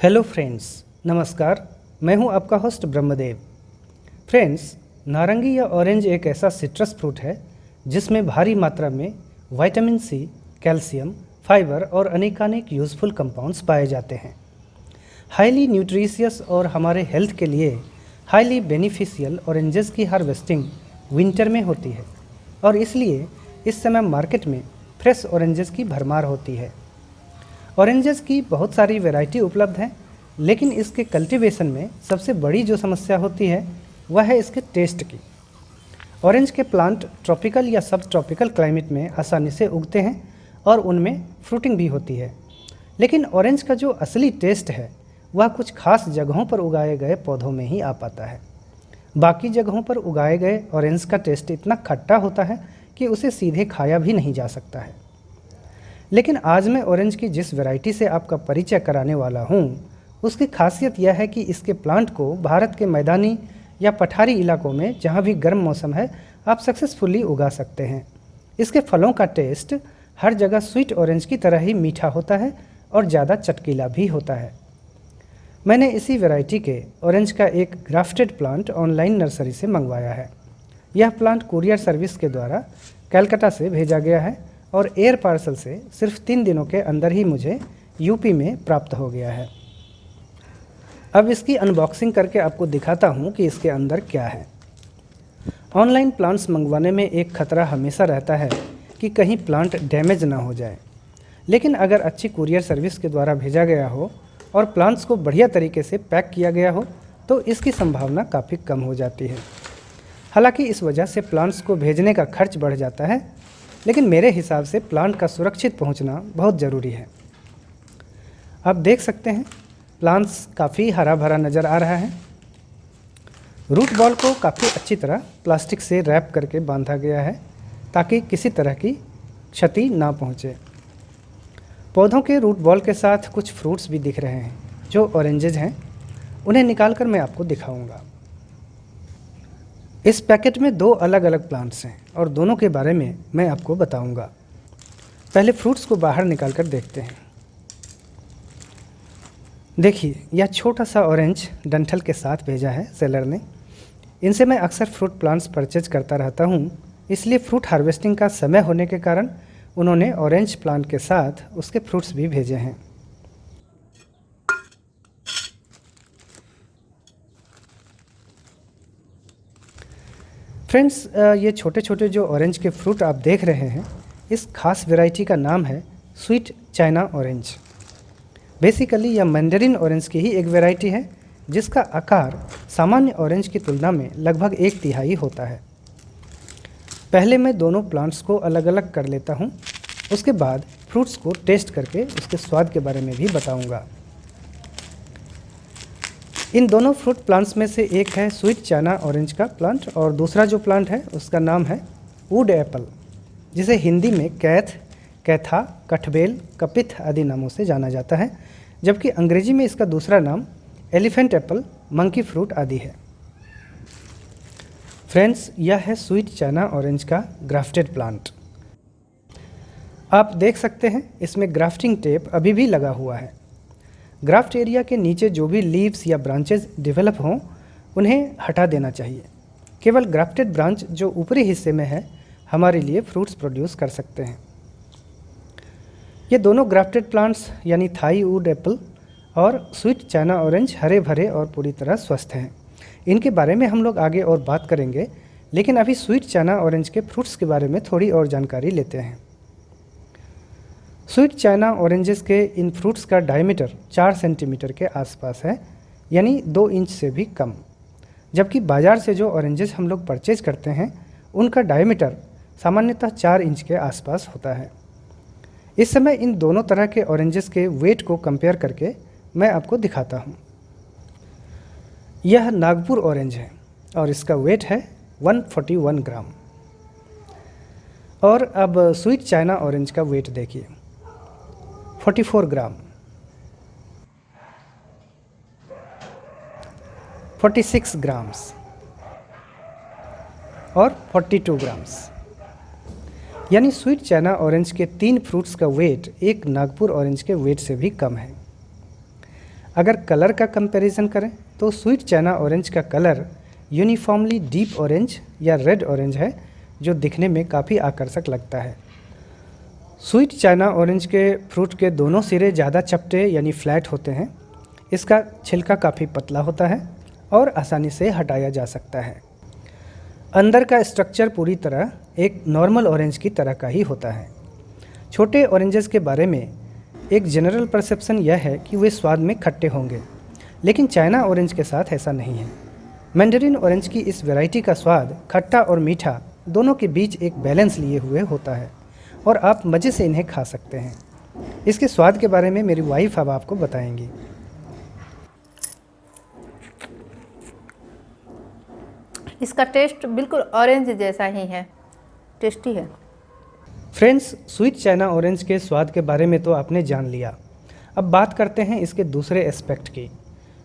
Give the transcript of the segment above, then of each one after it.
Hello friends, नमस्कार। मैं हूं आपका होस्ट ब्रह्मदेव। फ्रेंड्स, नारंगी या ऑरेंज एक ऐसा सिट्रस फ्रूट है जिसमें भारी मात्रा में विटामिन सी, कैल्शियम, फाइबर और अनेकानेक यूज़फुल कंपाउंड्स पाए जाते हैं। हाईली न्यूट्रिशियस और हमारे हेल्थ के लिए हाईली बेनिफिशियल ऑरेंजेस की हार्वेस्टिंग विंटर में होती है और इसलिए इस समय मार्केट में फ्रेश ऑरेंजेस की भरमार होती है। ऑरेंजेस की बहुत सारी वैरायटी उपलब्ध हैं, लेकिन इसके कल्टीवेशन में सबसे बड़ी जो समस्या होती है वह है इसके टेस्ट की। ऑरेंज के प्लांट ट्रॉपिकल या सब ट्रॉपिकल क्लाइमेट में आसानी से उगते हैं और उनमें फ्रूटिंग भी होती है, लेकिन ऑरेंज का जो असली टेस्ट है वह कुछ खास जगहों पर उगाए गए पौधों में ही आ पाता है। बाकी जगहों पर उगाए गए ऑरेंज का टेस्ट इतना खट्टा होता है कि उसे सीधे खाया भी नहीं जा सकता है। लेकिन आज मैं ऑरेंज की जिस वैरायटी से आपका परिचय कराने वाला हूँ उसकी खासियत यह है कि इसके प्लांट को भारत के मैदानी या पठारी इलाकों में जहाँ भी गर्म मौसम है आप सक्सेसफुली उगा सकते हैं। इसके फलों का टेस्ट हर जगह स्वीट ऑरेंज की तरह ही मीठा होता है और ज़्यादा चटकीला भी होता है। मैंने इसी वैरायटी के ऑरेंज का एक ग्राफ्टेड प्लांट ऑनलाइन नर्सरी से मंगवाया है। यह प्लांट कुरियर सर्विस के द्वारा कलकत्ता से भेजा गया है और एयर पार्सल से सिर्फ 3 दिनों के अंदर ही मुझे यूपी में प्राप्त हो गया है। अब इसकी अनबॉक्सिंग करके आपको दिखाता हूँ कि इसके अंदर क्या है। ऑनलाइन प्लांट्स मंगवाने में एक खतरा हमेशा रहता है कि कहीं प्लांट डैमेज ना हो जाए, लेकिन अगर अच्छी कुरियर सर्विस के द्वारा भेजा गया हो और प्लांट्स को बढ़िया तरीके से पैक किया गया हो तो इसकी संभावना काफ़ी कम हो जाती है। हालांकि इस वजह से प्लांट्स को भेजने का खर्च बढ़ जाता है, लेकिन मेरे हिसाब से प्लांट का सुरक्षित पहुंचना बहुत ज़रूरी है। आप देख सकते हैं प्लांट्स काफ़ी हरा भरा नज़र आ रहा है। रूट बॉल को काफ़ी अच्छी तरह प्लास्टिक से रैप करके बांधा गया है ताकि किसी तरह की क्षति ना पहुंचे। पौधों के रूट बॉल के साथ कुछ फ्रूट्स भी दिख रहे हैं जो ऑरेंजेज हैं। उन्हें निकाल कर मैं आपको दिखाऊंगा। इस पैकेट में 2 अलग अलग प्लांट्स हैं और दोनों के बारे में मैं आपको बताऊंगा। पहले फ्रूट्स को बाहर निकाल कर देखते हैं। देखिए, यह छोटा सा ऑरेंज डंठल के साथ भेजा है सेलर ने। इनसे मैं अक्सर फ्रूट प्लांट्स परचेज करता रहता हूं, इसलिए फ्रूट हार्वेस्टिंग का समय होने के कारण उन्होंने ऑरेंज प्लांट के साथ उसके फ्रूट्स भी भेजे हैं। फ्रेंड्स, ये छोटे छोटे जो ऑरेंज के फ्रूट आप देख रहे हैं, इस खास वैरायटी का नाम है स्वीट चाइना ऑरेंज। बेसिकली यह मैंडरिन ऑरेंज की ही एक वैरायटी है जिसका आकार सामान्य ऑरेंज की तुलना में लगभग 1/3 होता है। पहले मैं दोनों प्लांट्स को अलग अलग कर लेता हूँ, उसके बाद फ्रूट्स को टेस्ट करके उसके स्वाद के बारे में भी बताऊँगा। इन दोनों फ्रूट प्लांट्स में से एक है स्वीट चाइना ऑरेंज का प्लांट और दूसरा जो प्लांट है उसका नाम है वुड एप्पल, जिसे हिंदी में कैथ, कैथा, कठबेल, कपिथ आदि नामों से जाना जाता है, जबकि अंग्रेजी में इसका दूसरा नाम एलिफेंट एप्पल, मंकी फ्रूट आदि है। फ्रेंड्स, यह है स्वीट चाइना ऑरेंज का ग्राफ्टेड प्लांट। आप देख सकते हैं इसमें ग्राफ्टिंग टेप अभी भी लगा हुआ है। ग्राफ्ट एरिया के नीचे जो भी लीव्स या ब्रांचेज डेवलप हों उन्हें हटा देना चाहिए। केवल ग्राफ्टेड ब्रांच जो ऊपरी हिस्से में है हमारे लिए फ्रूट्स प्रोड्यूस कर सकते हैं। ये दोनों ग्राफ्टेड प्लांट्स यानी थाई वुड एप्पल और स्वीट चाइना ऑरेंज हरे भरे और पूरी तरह स्वस्थ हैं। इनके बारे में हम लोग आगे और बात करेंगे, लेकिन अभी स्वीट चाइना ऑरेंज के फ्रूट्स के बारे में थोड़ी और जानकारी लेते हैं। स्वीट चाइना ऑरेंजेस के इन फ्रूट्स का डायमीटर 4 सेंटीमीटर के आसपास है, यानी 2 इंच से भी कम, जबकि बाज़ार से जो ऑरेंजेस हम लोग परचेज करते हैं उनका डायमीटर सामान्यतः 4 इंच के आसपास होता है। इस समय इन दोनों तरह के ऑरेंजेस के वेट को कंपेयर करके मैं आपको दिखाता हूँ। यह नागपुर ऑरेंज है और इसका वेट है 141 ग्राम। और अब स्वीट चाइना ऑरेंज का वेट देखिए, 44 ग्राम, 46 ग्राम्स और 42 ग्राम्स। यानी स्वीट चाइना ऑरेंज के 3 फ्रूट्स का वेट एक नागपुर ऑरेंज के वेट से भी कम है। अगर कलर का कंपैरिजन करें तो स्वीट चाइना ऑरेंज का कलर यूनिफॉर्मली डीप ऑरेंज या रेड ऑरेंज है, जो दिखने में काफ़ी आकर्षक लगता है। स्वीट चाइना ऑरेंज के फ्रूट के दोनों सिरे ज़्यादा चपटे यानी फ्लैट होते हैं। इसका छिलका काफ़ी पतला होता है और आसानी से हटाया जा सकता है। अंदर का स्ट्रक्चर पूरी तरह एक नॉर्मल ऑरेंज की तरह का ही होता है। छोटे ऑरेंजेस के बारे में एक जनरल परसेप्शन यह है कि वे स्वाद में खट्टे होंगे, लेकिन चाइना ऑरेंज के साथ ऐसा नहीं है। मैंडरीन ऑरेंज की इस वैरायटी का स्वाद खट्टा और मीठा दोनों के बीच एक बैलेंस लिए हुए होता है और आप मज़े से इन्हें खा सकते हैं। इसके स्वाद के बारे में मेरी वाइफ अब आपको बताएंगी। इसका टेस्ट बिल्कुल ऑरेंज जैसा ही है, टेस्टी है। फ्रेंड्स, स्वीट चाइना ऑरेंज के स्वाद के बारे में तो आपने जान लिया। अब बात करते हैं इसके दूसरे एस्पेक्ट की।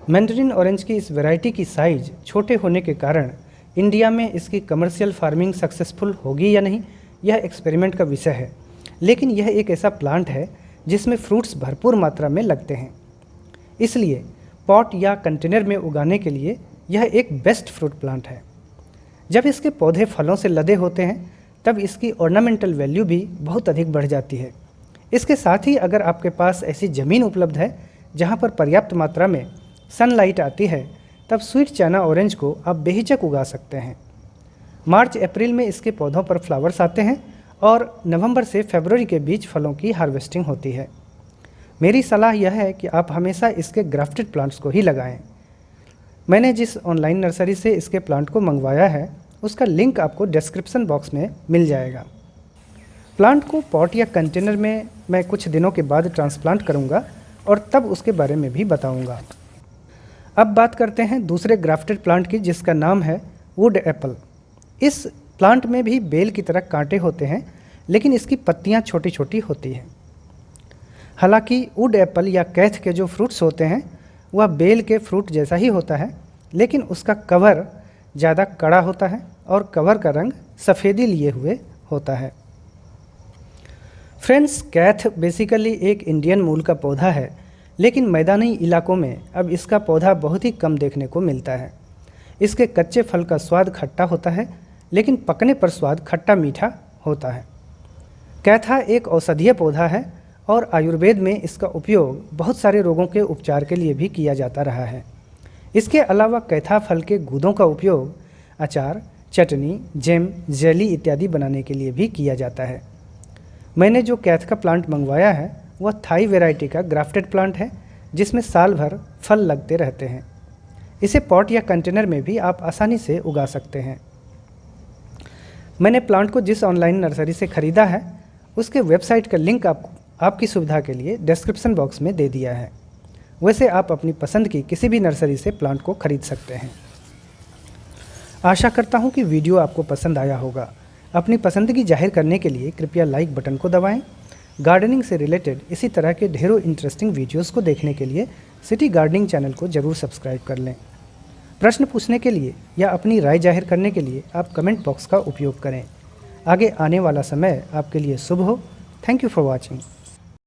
मैंडरीन ऑरेंज की इस वैरायटी की साइज छोटे होने के कारण इंडिया में इसकी कमर्शियल फार्मिंग सक्सेसफुल होगी या नहीं, यह एक्सपेरिमेंट का विषय है। लेकिन यह एक ऐसा प्लांट है जिसमें फ्रूट्स भरपूर मात्रा में लगते हैं, इसलिए पॉट या कंटेनर में उगाने के लिए यह एक बेस्ट फ्रूट प्लांट है। जब इसके पौधे फलों से लदे होते हैं तब इसकी ऑर्नामेंटल वैल्यू भी बहुत अधिक बढ़ जाती है। इसके साथ ही अगर आपके पास ऐसी ज़मीन उपलब्ध है जहाँ पर पर्याप्त मात्रा में सनलाइट आती है, तब स्वीट चाइना ऑरेंज को आप बेहिचक उगा सकते हैं। मार्च अप्रैल में इसके पौधों पर फ्लावर्स आते हैं और नवंबर से फरवरी के बीच फलों की हार्वेस्टिंग होती है। मेरी सलाह यह है कि आप हमेशा इसके ग्राफ्टेड प्लांट्स को ही लगाएं। मैंने जिस ऑनलाइन नर्सरी से इसके प्लांट को मंगवाया है उसका लिंक आपको डिस्क्रिप्शन बॉक्स में मिल जाएगा। प्लांट को पॉट या कंटेनर में मैं कुछ दिनों के बाद ट्रांसप्लांट करूंगा और तब उसके बारे में भी बताऊंगा। अब बात करते हैं दूसरे ग्राफ्टेड प्लांट की, जिसका नाम है वुड एप्पल। इस प्लांट में भी बेल की तरह कांटे होते हैं, लेकिन इसकी पत्तियां छोटी छोटी होती हैं। हालांकि वुड एप्पल या कैथ के जो फ्रूट्स होते हैं वह बेल के फ्रूट जैसा ही होता है, लेकिन उसका कवर ज़्यादा कड़ा होता है और कवर का रंग सफ़ेदी लिए हुए होता है। फ्रेंड्स, कैथ बेसिकली एक इंडियन मूल का पौधा है, लेकिन मैदानी इलाकों में अब इसका पौधा बहुत ही कम देखने को मिलता है। इसके कच्चे फल का स्वाद खट्टा होता है, लेकिन पकने पर स्वाद खट्टा मीठा होता है। कैथा एक औषधीय पौधा है और आयुर्वेद में इसका उपयोग बहुत सारे रोगों के उपचार के लिए भी किया जाता रहा है। इसके अलावा कैथा फल के गूदों का उपयोग अचार, चटनी, जैम, जेली इत्यादि बनाने के लिए भी किया जाता है। मैंने जो कैथ का प्लांट मंगवाया है वह थाई वैरायटी का ग्राफ्टेड प्लांट है, जिसमें साल भर फल लगते रहते हैं। इसे पॉट या कंटेनर में भी आप आसानी से उगा सकते हैं। मैंने प्लांट को जिस ऑनलाइन नर्सरी से ख़रीदा है उसके वेबसाइट का लिंक आपकी सुविधा के लिए डिस्क्रिप्शन बॉक्स में दे दिया है। वैसे आप अपनी पसंद की किसी भी नर्सरी से प्लांट को खरीद सकते हैं। आशा करता हूं कि वीडियो आपको पसंद आया होगा। अपनी पसंदगी जाहिर करने के लिए कृपया लाइक बटन को दबाएं। गार्डनिंग से रिलेटेड इसी तरह के ढेरों इंटरेस्टिंग वीडियोस को देखने के लिए सिटी गार्डनिंग चैनल को ज़रूर सब्सक्राइब कर लें। प्रश्न पूछने के लिए या अपनी राय जाहिर करने के लिए आप कमेंट बॉक्स का उपयोग करें। आगे आने वाला समय आपके लिए शुभ हो। Thank you for watching.